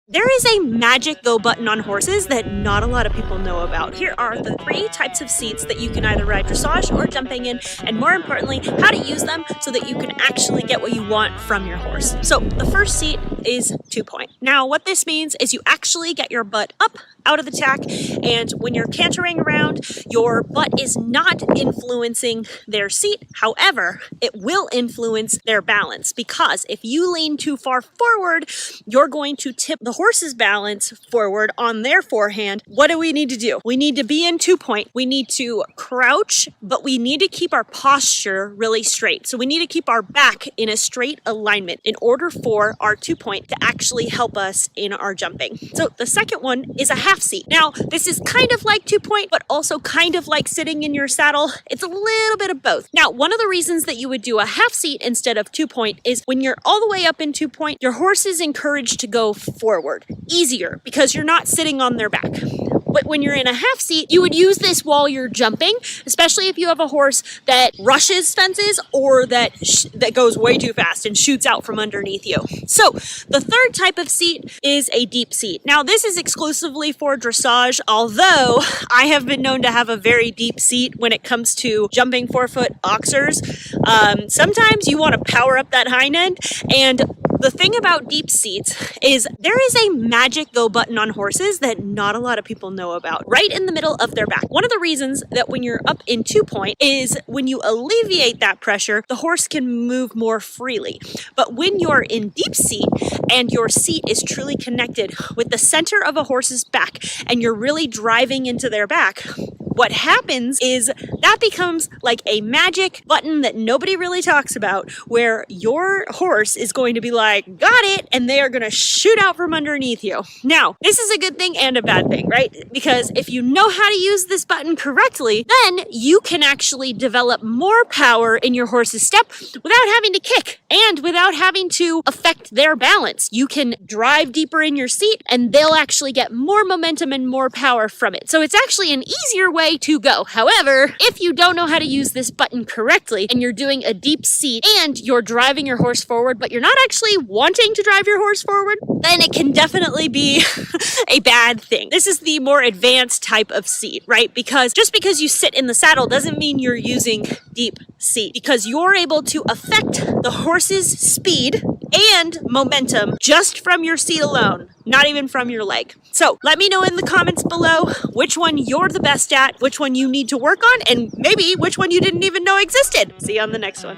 There is a magic go button on horses that not a lot of people know about. Here are the 3 types of seats that you can either ride dressage or jumping in, and more importantly, how to use them so that you can actually get what you want from your horse. So the first seat is 2-point. Now what this means is you actually get your butt up out of the tack, and when you're cantering around, your butt is not influencing their seat. However, it will influence their balance, because if you lean too far forward, you're going to tip the horse's balance forward on their forehand. What do we need to do? We need to be in 2-point. We need to crouch, but we need to keep our posture really straight. So we need to keep our back in a straight alignment in order for our 2-point to actually help us in our jumping. So the second one is a half seat. Now, this is kind of like 2-point, but also kind of like sitting in your saddle. It's a little bit of both. Now, one of the reasons that you would do a half seat instead of 2-point is when you're all the way up in 2-point, your horse is encouraged to go forward. Easier, because you're not sitting on their back. But when you're in a half seat, you would use this while you're jumping, especially if you have a horse that rushes fences or that goes way too fast and shoots out from underneath you. So the third type of seat is a deep seat. Now this is exclusively for dressage, although I have been known to have a very deep seat when it comes to jumping 4-foot oxers. Sometimes you want to power up that hind end, and the thing about deep seats is there is a magic go button on horses that not a lot of people know about, right in the middle of their back. One of the reasons that when you're up in 2-point is when you alleviate that pressure, the horse can move more freely. But when you're in deep seat and your seat is truly connected with the center of a horse's back and you're really driving into their back, what happens is that becomes like a magic button that nobody really talks about, where your horse is going to be like, got it, and they are going to shoot out from underneath you. Now, this is a good thing and a bad thing, right? Because if you know how to use this button correctly, then you can actually develop more power in your horse's step without having to kick and without having to affect their balance. You can drive deeper in your seat and they'll actually get more momentum and more power from it. So it's actually an easier way to go. However, if you don't know how to use this button correctly and you're doing a deep seat and you're driving your horse forward, but you're not actually wanting to drive your horse forward, then it can definitely be a bad thing. This is the more advanced type of seat, right? Because just because you sit in the saddle doesn't mean you're using deep seat, because you're able to affect the horse's speed and momentum just from your seat alone, not even from your leg. So let me know in the comments below which one you're the best at, which one you need to work on, and maybe which one you didn't even know existed. See you on the next one.